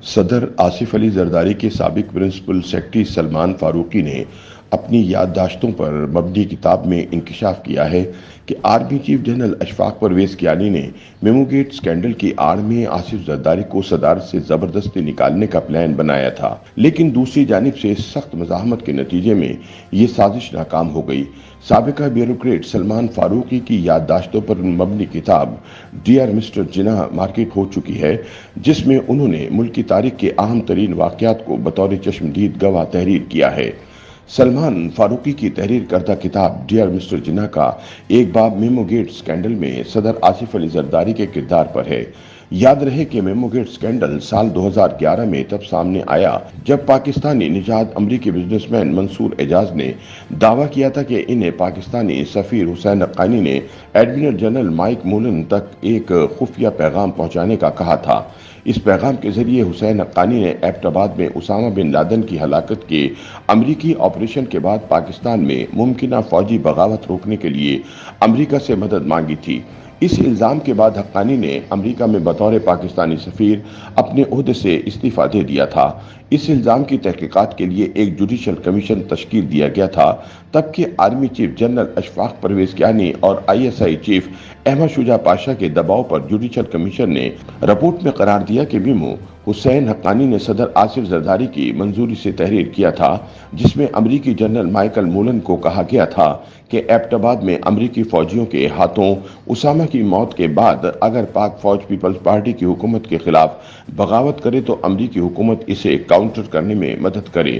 صدر آصف علی زرداری کے سابق پرنسپل سیکرٹری سلمان فاروقی نے اپنی یادداشتوں پر مبنی کتاب میں انکشاف کیا ہے کہ army chief general Ashfaq Parvez Kayani نے میمو گیٹ سکینڈل کی آڑ میں آصف زرداری کو صدارت سے زبردستی نکالنے کا پلان بنایا تھا، لیکن دوسری جانب سے سخت مزاحمت کے نتیجے میں یہ سازش ناکام ہو گئی۔ سابقہ بیوروکریٹ سلمان فاروقی کی یادداشتوں پر مبنی کتاب ڈیئر مسٹر جناح مارکیٹ ہو چکی ہے، جس میں انہوں نے ملک کی تاریخ کے اہم ترین واقعات کو بطور چشمدید گواہ تحریر کیا ہے۔ سلمان فاروقی کی تحریر کردہ کتاب ڈیئر مسٹر جناح کا ایک باب میمو گیٹ سکینڈل میں صدر آصف علی زرداری کے کردار پر ہے۔ یاد رہے کہ میمو گیٹ سکینڈل سال 2011 میں تب سامنے آیا جب پاکستانی نژاد امریکی بزنس مین منصور اعجاز نے دعویٰ کیا تھا کہ انہیں پاکستانی سفیر حسین حقانی نے ایڈمرل جنرل مائک مولن تک ایک خفیہ پیغام پہنچانے کا کہا تھا۔ اس پیغام کے ذریعے حسین حقانی نے ایبٹ آباد میں اسامہ بن لادن کی ہلاکت کے امریکی آپریشن کے بعد پاکستان میں ممکنہ فوجی بغاوت روکنے کے لیے امریکہ سے مدد مانگی تھی۔ اس الزام کے بعد حقانی نے امریکہ میں بطور پاکستانی سفیر اپنے عہدے سے استعفیٰ دے دیا تھا۔ اس الزام کی تحقیقات کے لیے ایک جوڈیشل کمیشن تشکیل دیا گیا تھا، تب کہ army chief general Ashfaq Parvez Kayani اور ISI چیف احمد شجاع پاشا کے دباؤ پر جوڈیشل کمیشن نے رپورٹ میں قرار دیا کہ میمو حسین حقانی نے صدر آصف زرداری کی منظوری سے تحریر کیا تھا، جس میں امریکی جنرل مائیکل مولن کو کہا گیا تھا کہ ایبٹ آباد میں امریکی فوجیوں کے ہاتھوں اسامہ کی موت کے بعد اگر پاک فوج پیپلز پارٹی کی حکومت کے خلاف بغاوت کرے تو امریکی حکومت اسے کاؤنٹر کرنے میں مدد کرے۔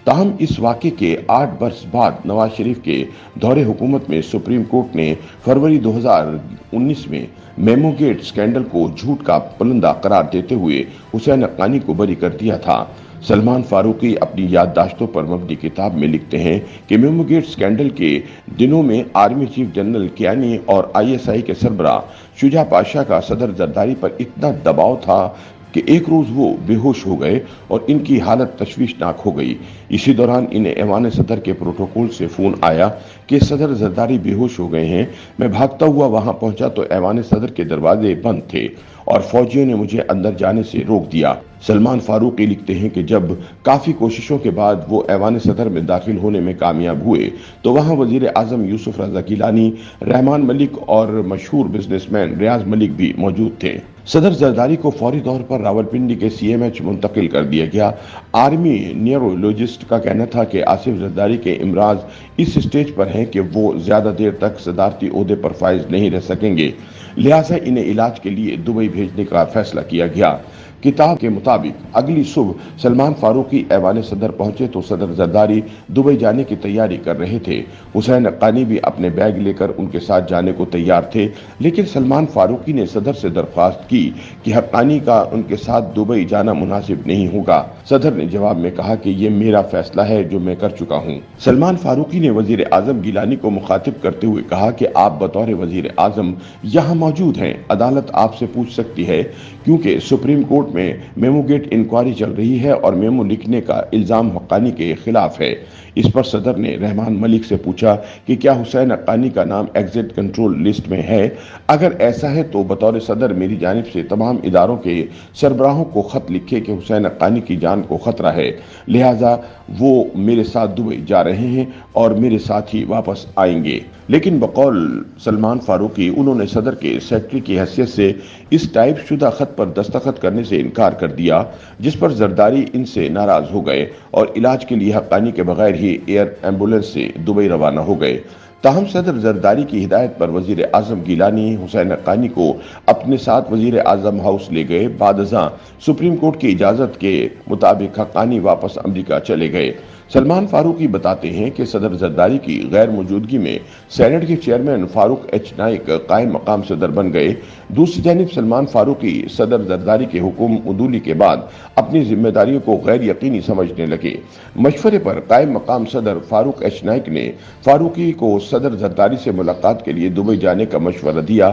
تاہم اس واقعے کے 8 برس بعد نواز شریف کے دور حکومت میں سپریم کورٹ نے فروری 2019 میں میمو گیٹ سکینڈل کو جھوٹ کا پلندہ قرار دیتے ہوئے حسین حقانی کو بری کر دیا تھا۔ سلمان فاروقی اپنی یادداشتوں پر مبنی کتاب میں لکھتے ہیں کہ میمو گیٹ سکینڈل کے دنوں میں آرمی چیف جنرل کیانی اور ISI کے سربراہ شجاع پاشا کا صدر زرداری پر اتنا دباؤ تھا کہ ایک روز وہ بے ہوش ہو گئے اور ان کی حالت تشویشناک ہو گئی۔ اسی دوران انہیں ایوان صدر کے پروٹوکول سے فون آیا کہ صدر زرداری بے ہوش ہو گئے ہیں۔ میں بھاگتا ہوا وہاں پہنچا تو ایوان صدر کے دروازے بند تھے اور فوجیوں نے مجھے اندر جانے سے روک دیا۔ سلمان فاروقی لکھتے ہیں کہ جب کافی کوششوں کے بعد وہ ایوان صدر میں داخل ہونے میں کامیاب ہوئے تو وہاں وزیر اعظم یوسف رضا گیلانی، رحمان ملک اور مشہور بزنس مین ریاض ملک بھی موجود تھے۔ صدر زرداری کو فوری طور پر راولپنڈی کے CMH منتقل کر دیا گیا۔ آرمی نیورولوجسٹ کا کہنا تھا کہ آصف زرداری کے امراض اس سٹیج پر ہیں کہ وہ زیادہ دیر تک صدارتی عہدے پر فائز نہیں رہ سکیں گے، لہٰذا انہیں علاج کے لیے دبئی بھیجنے کا فیصلہ کیا گیا۔ کتاب کے مطابق اگلی صبح سلمان فاروقی ایوان صدر پہنچے تو صدر زرداری دبئی جانے کی تیاری کر رہے تھے۔ حسین حقانی بھی اپنے بیگ لے کر ان کے ساتھ جانے کو تیار تھے، لیکن سلمان فاروقی نے صدر سے درخواست کی کہ حقانی کا ان کے ساتھ دبئی جانا مناسب نہیں ہوگا۔ صدر نے جواب میں کہا کہ یہ میرا فیصلہ ہے جو میں کر چکا ہوں۔ سلمان فاروقی نے وزیر اعظم گیلانی کو مخاطب کرتے ہوئے کہا کہ آپ بطور وزیر اعظم یہاں موجود ہیں، عدالت آپ سے پوچھ سکتی ہے کیونکہ سپریم کورٹ میں میمو گیٹ انکوائری چل رہی ہے اور میمو لکھنے کا الزام حقانی کے خلاف ہے۔ اس پر صدر نے رحمان ملک سے پوچھا کہ کیا حسین حقانی کا نام ایگزٹ کنٹرول لسٹ میں ہے؟ اگر ایسا ہے تو بطور صدر میری جانب سے تمام اداروں کے سربراہوں کو خط لکھے کہ حسین حقانی کی جان کو خطرہ ہے، لہٰذا وہ میرے ساتھ دبئی جا رہے ہیں اور میرے ساتھ ہی واپس آئیں گے۔ لیکن بقول سلمان فاروقی انہوں نے صدر کے سیکرٹری کی حیثیت سے اس ٹائپ شدہ خط پر دستخط کرنے سے انکار کر دیا، جس پر زرداری ان سے ناراض ہو گئے اور علاج کے لیے حقانی کے بغیر ہی ایئر ایمبولنس سے دبئی روانہ ہو گئے۔ تاہم صدر زرداری کی ہدایت پر وزیر اعظم گیلانی حسین حقانی کو اپنے ساتھ وزیر اعظم ہاؤس لے گئے۔ بعد ازاں سپریم کورٹ کی اجازت کے مطابق حقانی واپس امریکہ چلے گئے۔ سلمان فاروقی بتاتے ہیں کہ صدر زرداری کی غیر موجودگی میں سینٹ کے چیئرمین فاروق ایچ نائک قائم مقام صدر بن گئے۔ دوسری جانب سلمان فاروقی صدر زرداری کے حکم عدولی کے بعد اپنی ذمہ داریوں کو غیر یقینی سمجھنے لگے۔ مشورے پر قائم مقام صدر فاروق ایچ نائک نے فاروقی کو صدر زرداری سے ملاقات کے لیے دبئی جانے کا مشورہ دیا۔